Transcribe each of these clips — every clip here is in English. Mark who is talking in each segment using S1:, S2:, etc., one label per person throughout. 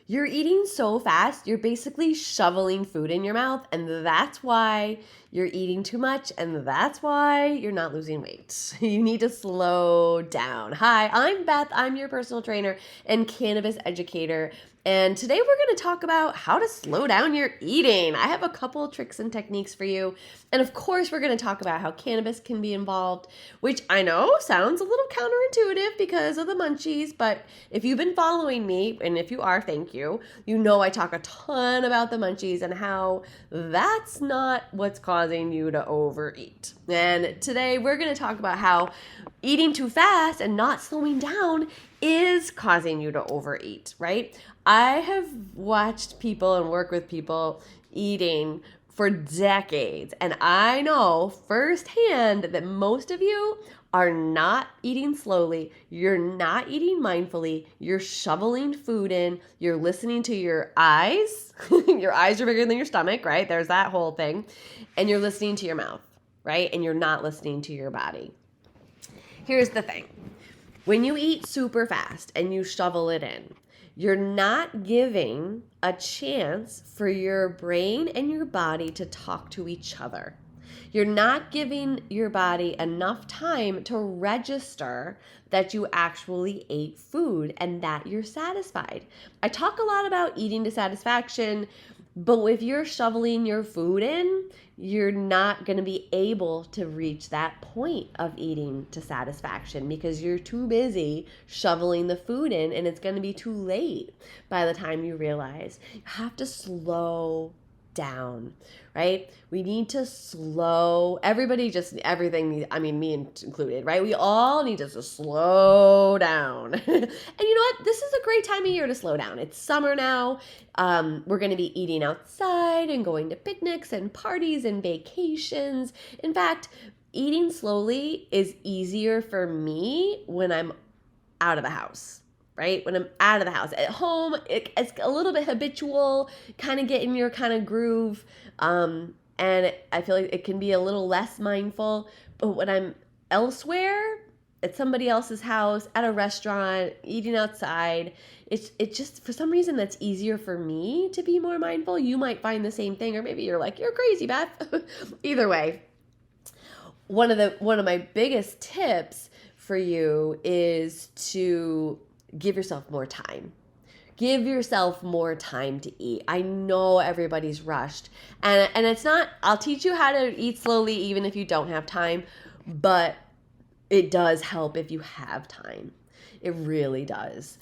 S1: You're eating so fast, you're basically shoveling food in your mouth, and that's why you're eating too much, and that's why you're not losing weight. You need to slow down. Hi, I'm Beth. I'm your personal trainer and cannabis educator. And today we're going to talk about how to slow down your eating. I have a couple tricks and techniques for you. And of course, we're going to talk about how cannabis can be involved, which I know sounds a little counterintuitive because of the munchies. But if you've been following me, and if you are, thank you, you know I talk a ton about the munchies and how that's not what's causing you to overeat. And today we're going to talk about how eating too fast and not slowing down is causing you to overeat, right? I have watched people and work with people eating for decades, and I know firsthand that most of you are not eating slowly, you're not eating mindfully, you're shoveling food in, you're listening to your eyes. Your eyes are bigger than your stomach, right? There's that whole thing. And you're listening to your mouth, right? And you're not listening to your body. Here's the thing. When you eat super fast and you shovel it in, you're not giving a chance for your brain and your body to talk to each other. You're not giving your body enough time to register that you actually ate food and that you're satisfied. I talk a lot about eating to satisfaction, but if you're shoveling your food in, you're not going to be able to reach that point of eating to satisfaction because you're too busy shoveling the food in, and it's going to be too late by the time you realize. You have to slow down, right? We need to slow, everything, I mean, me included, right? We all need to just slow down. And you know what? This is a great time of year to slow down. It's summer now. We're going to be eating outside and going to picnics and parties and vacations. In fact, eating slowly is easier for me when I'm out of the house. Right? When I'm out of the house. At home, it's a little bit habitual, kind of get in your kind of groove. And I feel like it can be a little less mindful. But when I'm elsewhere, at somebody else's house, at a restaurant, eating outside, it's just, for some reason, that's easier for me to be more mindful. You might find the same thing, or maybe you're like, you're crazy, Beth. Either way, one of my biggest tips for you is to give yourself more time. Give yourself more time to eat. I know everybody's rushed. And it's not, I'll teach you how to eat slowly even if you don't have time, but it does help if you have time. It really does.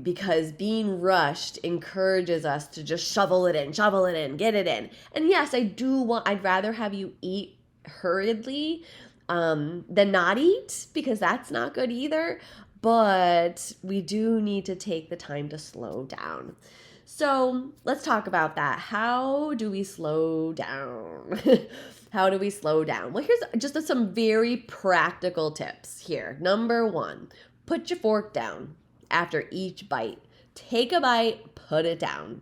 S1: Because being rushed encourages us to just shovel it in, get it in. And yes, I'd rather have you eat hurriedly than not eat, because that's not good either. But we do need to take the time to slow down. So let's talk about that. How do we slow down? How do we slow down? Well, here's just some very practical tips here. Number 1, put your fork down after each bite. Take a bite, put it down.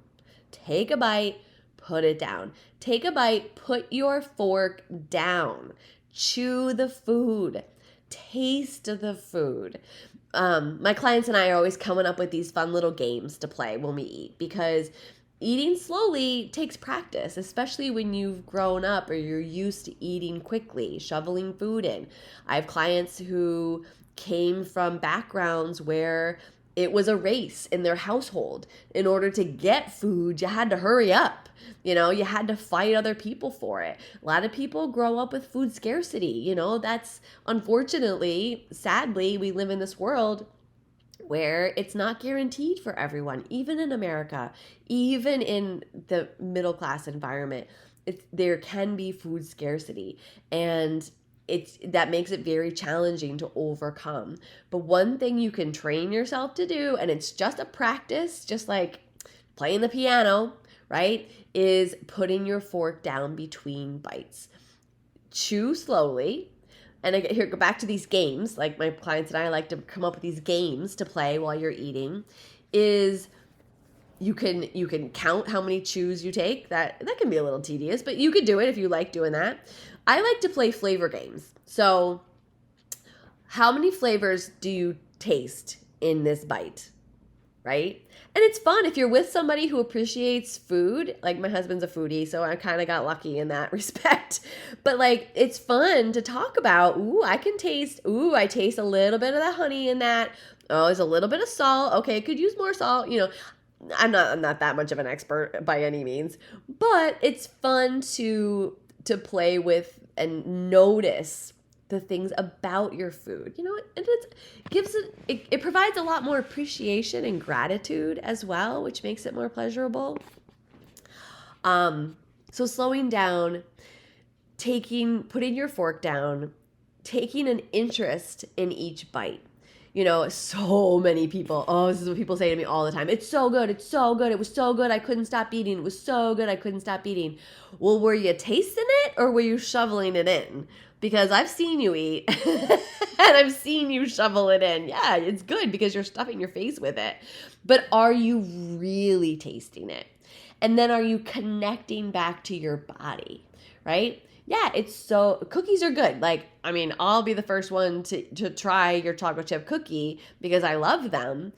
S1: Take a bite, put it down. Take a bite, put your fork down. Chew the food. Taste the food. My clients and I are always coming up with these fun little games to play when we eat, because eating slowly takes practice, especially when you've grown up or you're used to eating quickly, shoveling food in. I have clients who came from backgrounds where it was a race in their household. In order to get food, you had to hurry up. You had to fight other people for it. A lot of people grow up with food scarcity. That's, unfortunately, sadly, we live in this world where it's not guaranteed for everyone, even in America, even in the middle class environment. There can be food scarcity, and that makes it very challenging to overcome. But one thing you can train yourself to do, and it's just a practice, just like playing the piano, right, is putting your fork down between bites. Chew slowly. And here, go back to these games. Like my clients and I like to come up with these games to play while you're eating. Is you can count how many chews you take. That can be a little tedious, but you could do it if you like doing that. I like to play flavor games. So how many flavors do you taste in this bite? right? And it's fun if you're with somebody who appreciates food. Like my husband's a foodie, so I kind of got lucky in that respect. But like it's fun to talk about, I taste a little bit of the honey in that. Oh, there's a little bit of salt. Okay, could use more salt, I'm not that much of an expert by any means, but it's fun to play with and notice the things about your food, and it provides a lot more appreciation and gratitude as well, which makes it more pleasurable. So slowing down, putting your fork down, taking an interest in each bite. So many people, this is what people say to me all the time. It's so good. It's so good. It was so good. I couldn't stop eating. It was so good. I couldn't stop eating. Well, were you tasting it or were you shoveling it in? Because I've seen you eat and I've seen you shovel it in. Yeah, it's good because you're stuffing your face with it. But are you really tasting it? And then are you connecting back to your body, right? Yeah, cookies are good. Like, I'll be the first one to try your chocolate chip cookie because I love them.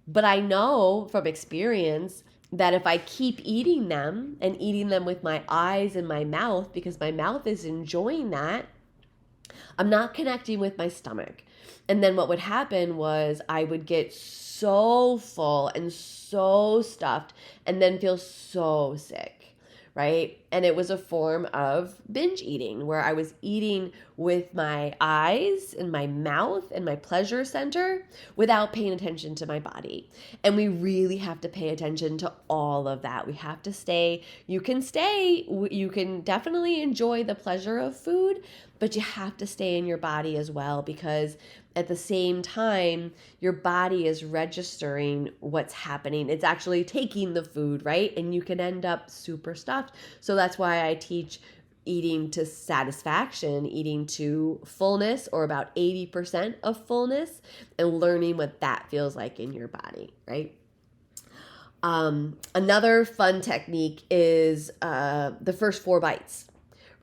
S1: But I know from experience that if I keep eating them and eating them with my eyes and my mouth, because my mouth is enjoying that, I'm not connecting with my stomach. And then what would happen was I would get so full and so stuffed and then feel so sick. Right? And it was a form of binge eating where I was eating with my eyes and my mouth and my pleasure center without paying attention to my body. And we really have to pay attention to all of that. We have to you can definitely enjoy the pleasure of food, but you have to stay in your body as well, because at the same time, your body is registering what's happening. It's actually taking the food, right? And you can end up super stuffed. So that's why I teach eating to satisfaction, eating to fullness, or about 80% of fullness, and learning what that feels like in your body, right? Another fun technique is the first 4 bites.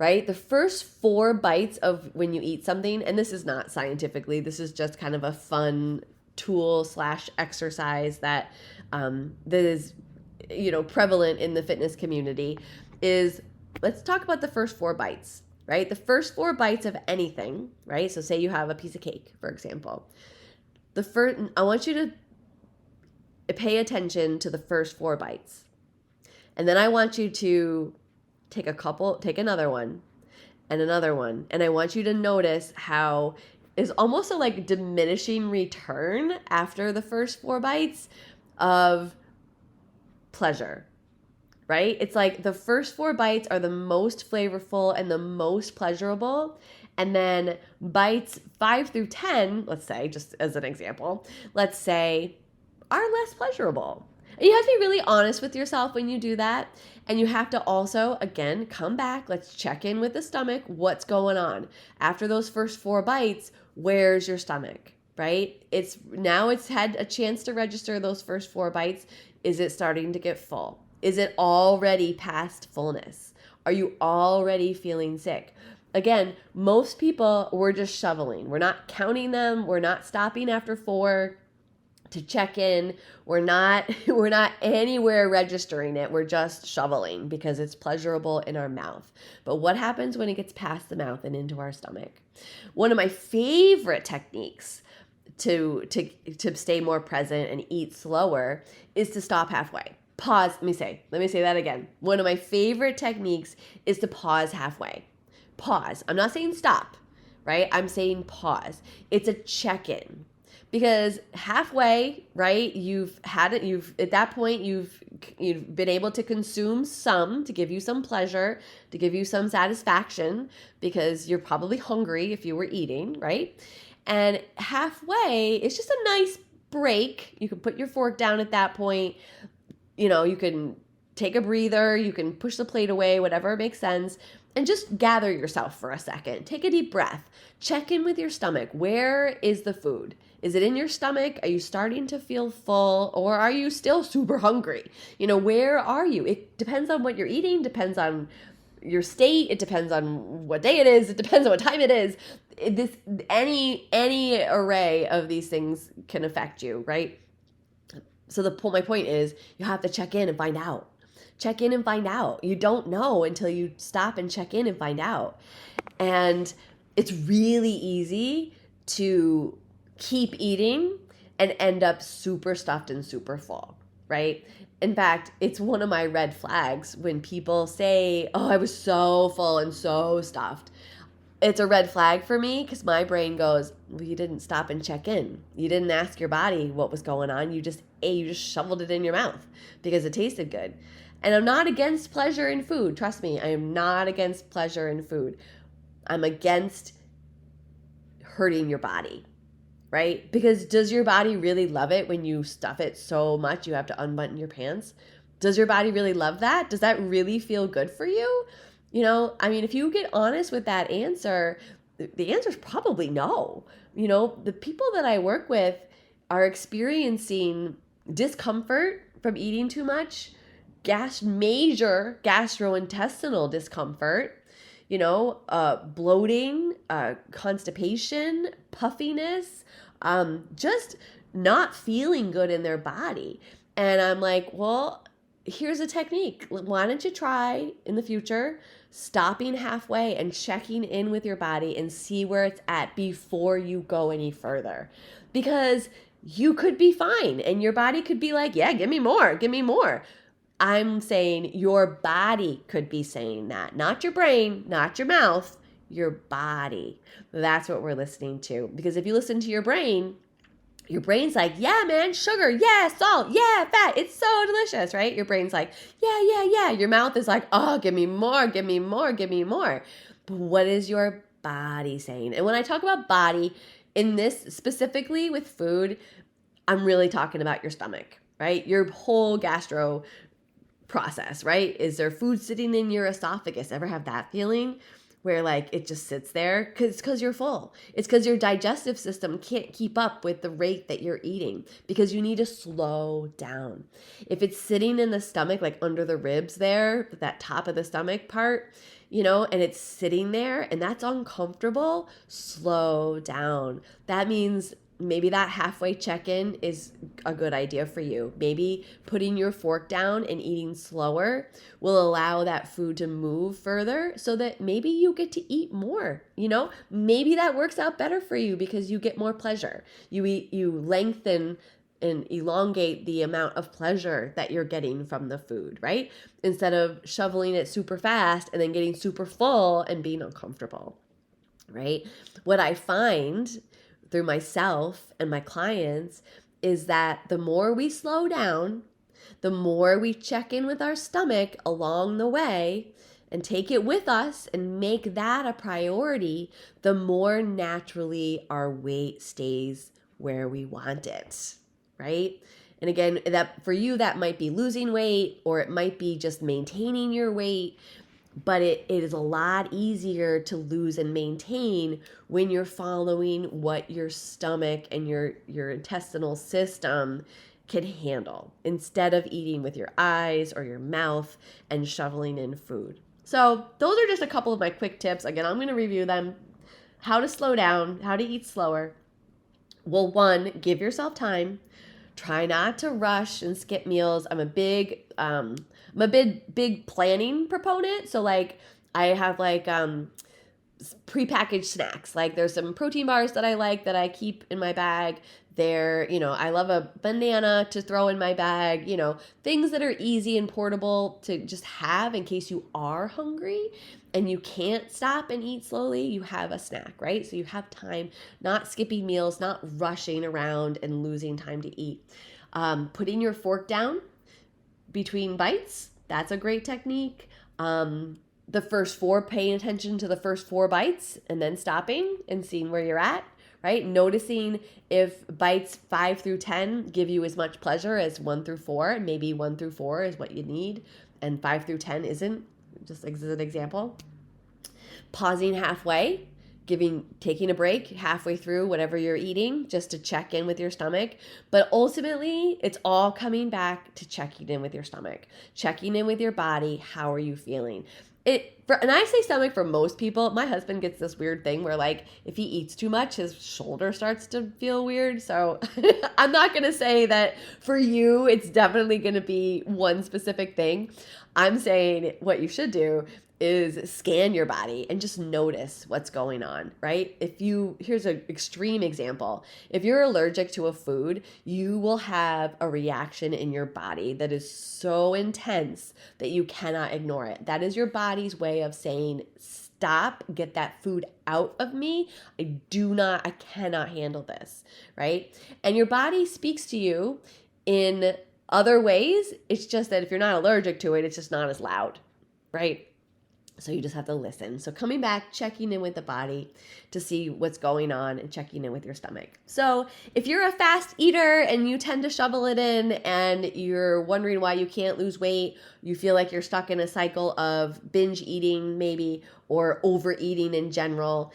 S1: Right? The first 4 bites of when you eat something, and this is not scientifically, this is just kind of a fun tool / exercise that is, prevalent in the fitness community, is let's talk about the first 4 bites, right? The first 4 bites of anything, right? So say you have a piece of cake, for example. I want you to pay attention to the first 4 bites. And then I want you to take another one and another one. And I want you to notice how is almost a diminishing return after the first 4 bites of pleasure, right? It's like the first 4 bites are the most flavorful and the most pleasurable. And then bites 5 through 10, let's say, just as an example, are less pleasurable. And you have to be really honest with yourself when you do that. And you have to also, again, come back. Let's check in with the stomach. What's going on? After those first 4 bites, where's your stomach, right? It's had a chance to register those first 4 bites. Is it starting to get full? Is it already past fullness? Are you already feeling sick? Again, most people, we're just shoveling. We're not counting them. We're not stopping after 4 to check in. We're not anywhere registering it. We're just shoveling because it's pleasurable in our mouth. But what happens when it gets past the mouth and into our stomach? One of my favorite techniques to stay more present and eat slower is to stop halfway. Pause. Let me say that again. One of my favorite techniques is to pause halfway. Pause. I'm not saying stop, right? I'm saying pause. It's a check-in. Because halfway, right, at that point you've been able to consume some to give you some pleasure, to give you some satisfaction, because you're probably hungry if you were eating, right? And halfway, it's just a nice break. You can put your fork down at that point. You can take a breather, you can push the plate away, whatever makes sense, and just gather yourself for a second. Take a deep breath. Check in with your stomach. Where is the food? Is it in your stomach? Are you starting to feel full, or are you still super hungry? Where are you? It depends on what you're eating, depends on your state, it depends on what day it is, it depends on what time it is. Any array of these things can affect you, right? So my point is, you have to check in and find out. Check in and find out. You don't know until you stop and check in and find out. And it's really easy to keep eating and end up super stuffed and super full, right? In fact, it's one of my red flags when people say, oh, I was so full and so stuffed. It's a red flag for me because my brain goes, well, you didn't stop and check in. You didn't ask your body what was going on. You just ate, you just shoveled it in your mouth because it tasted good. And I'm not against pleasure in food. Trust me, I am not against pleasure in food. I'm against hurting your body, right? Because does your body really love it when you stuff it so much you have to unbutton your pants? Does your body really love that? Does that really feel good for you? You know, I mean, if you get honest with that answer, the answer is probably no. You know, the people that I work with are experiencing discomfort from eating too much, major gastrointestinal discomfort, you know, bloating, constipation, puffiness, just not feeling good in their body. And I'm like, well, here's a technique. Why don't you try in the future stopping halfway and checking in with your body and see where it's at before you go any further? Because you could be fine and your body could be like, yeah, give me more, give me more. I'm saying your body could be saying that, not your brain, not your mouth, your body. That's what we're listening to. Because if you listen to your brain's like, yeah, man, sugar, yeah, salt, yeah, fat, it's so delicious, right? Your brain's like, yeah, yeah, yeah. Your mouth is like, oh, give me more, give me more, give me more. But what is your body saying? And when I talk about body, in this specifically with food, I'm really talking about your stomach, right? Your whole gastro process, right? Is there food sitting in your esophagus? Ever have that feeling? Where like it just sits there because you're full. It's because your digestive system can't keep up with the rate that you're eating because you need to slow down. If it's sitting in the stomach, like under the ribs there, that top of the stomach part, you know, and it's sitting there and that's uncomfortable, slow down. That means maybe that halfway check-in is a good idea for you. Maybe putting your fork down and eating slower will allow that food to move further so that maybe you get to eat more, you know? Maybe that works out better for you because you get more pleasure. You lengthen and elongate the amount of pleasure that you're getting from the food, right? Instead of shoveling it super fast and then getting super full and being uncomfortable, right? What I find through myself and my clients is that the more we slow down, the more we check in with our stomach along the way and take it with us and make that a priority, the more naturally our weight stays where we want it, right? And again, that for you, that might be losing weight or it might be just maintaining your weight. But it is a lot easier to lose and maintain when you're following what your stomach and your intestinal system can handle instead of eating with your eyes or your mouth and shoveling in food. So those are just a couple of my quick tips. Again, I'm going to review them. How to slow down, how to eat slower. Well, one, give yourself time. Try not to rush and skip meals. I'm a big planning proponent. So like I have like prepackaged snacks. Like there's some protein bars that I like that I keep in my bag. I love a banana to throw in my bag, things that are easy and portable to just have in case you are hungry and you can't stop and eat slowly, you have a snack, right? So you have time, not skipping meals, not rushing around and losing time to eat. Putting your fork down between bites, that's a great technique. The first four, paying attention to the first 4 bites and then stopping and seeing where you're at. Right? Noticing if bites 5 through 10 give you as much pleasure as 1 through 4, and maybe 1 through 4 is what you need, and 5 through 10 isn't, just as an example. Pausing halfway, taking a break halfway through whatever you're eating, just to check in with your stomach. But ultimately, it's all coming back to checking in with your stomach, checking in with your body. How are you feeling? and I say stomach for most people. My husband gets this weird thing where, like, if he eats too much, his shoulder starts to feel weird. So I'm not going to say that for you, it's definitely going to be one specific thing. I'm saying what you should do is scan your body and just notice what's going on, right? Here's an extreme example. If you're allergic to a food, you will have a reaction in your body that is so intense that you cannot ignore it. That is your body's way of saying, stop, get that food out of me. I cannot handle this, right? And your body speaks to you in other ways. It's just that if you're not allergic to it, it's just not as loud, right? So you just have to listen. So coming back, checking in with the body to see what's going on and checking in with your stomach. So if you're a fast eater and you tend to shovel it in and you're wondering why you can't lose weight, you feel like you're stuck in a cycle of binge eating maybe or overeating in general,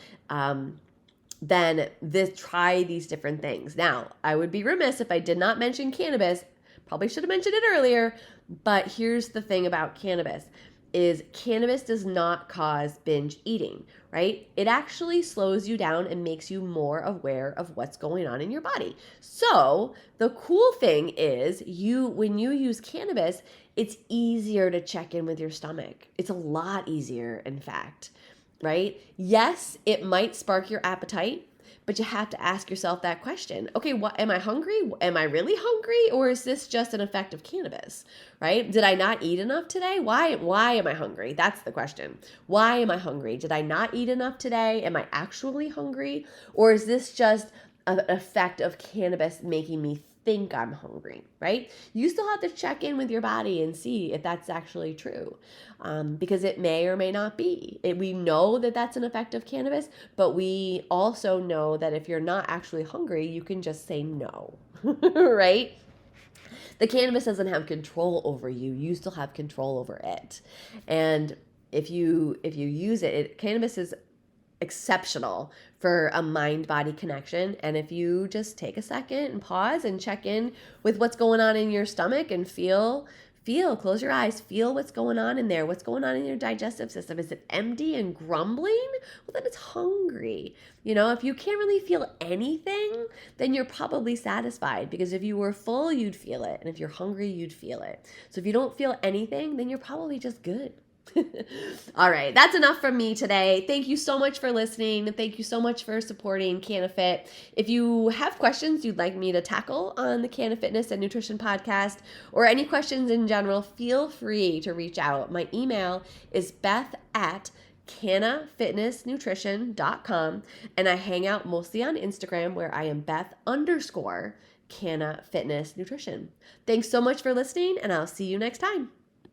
S1: then try these different things. Now, I would be remiss if I did not mention cannabis. Probably should have mentioned it earlier, but here's the thing about cannabis. Cannabis does not cause binge eating, right? It actually slows you down and makes you more aware of what's going on in your body. So the cool thing is when you use cannabis, it's easier to check in with your stomach. It's a lot easier, in fact, right? Yes, it might spark your appetite, but you have to ask yourself that question. Okay, am I hungry? Am I really hungry? Or is this just an effect of cannabis, right? Did I not eat enough today? Why am I hungry? That's the question. Why am I hungry? Did I not eat enough today? Am I actually hungry? Or is this just an effect of cannabis making me think I'm hungry, right? You still have to check in with your body and see if that's actually true, because it may or may not be. We know that that's an effect of cannabis, but we also know that if you're not actually hungry, you can just say no, right? The cannabis doesn't have control over you. You still have control over it. And if you use it, cannabis is exceptional for a mind-body connection. And if you just take a second and pause and check in with what's going on in your stomach and feel, close your eyes, feel what's going on in there, what's going on in your digestive system. Is it empty and grumbling? Well, then it's hungry. If you can't really feel anything, then you're probably satisfied, because if you were full, you'd feel it. And if you're hungry, you'd feel it. So if you don't feel anything, then you're probably just good. All right, that's enough from me today. Thank you so much for listening. Thank you so much for supporting Canna Fit. If you have questions you'd like me to tackle on the Canna Fitness and Nutrition podcast, or any questions in general, feel free to reach out. My email is beth@cannafitnessnutrition.com, and I hang out mostly on Instagram, where I am Beth_Canna Fitness Nutrition. Thanks so much for listening, and I'll see you next time.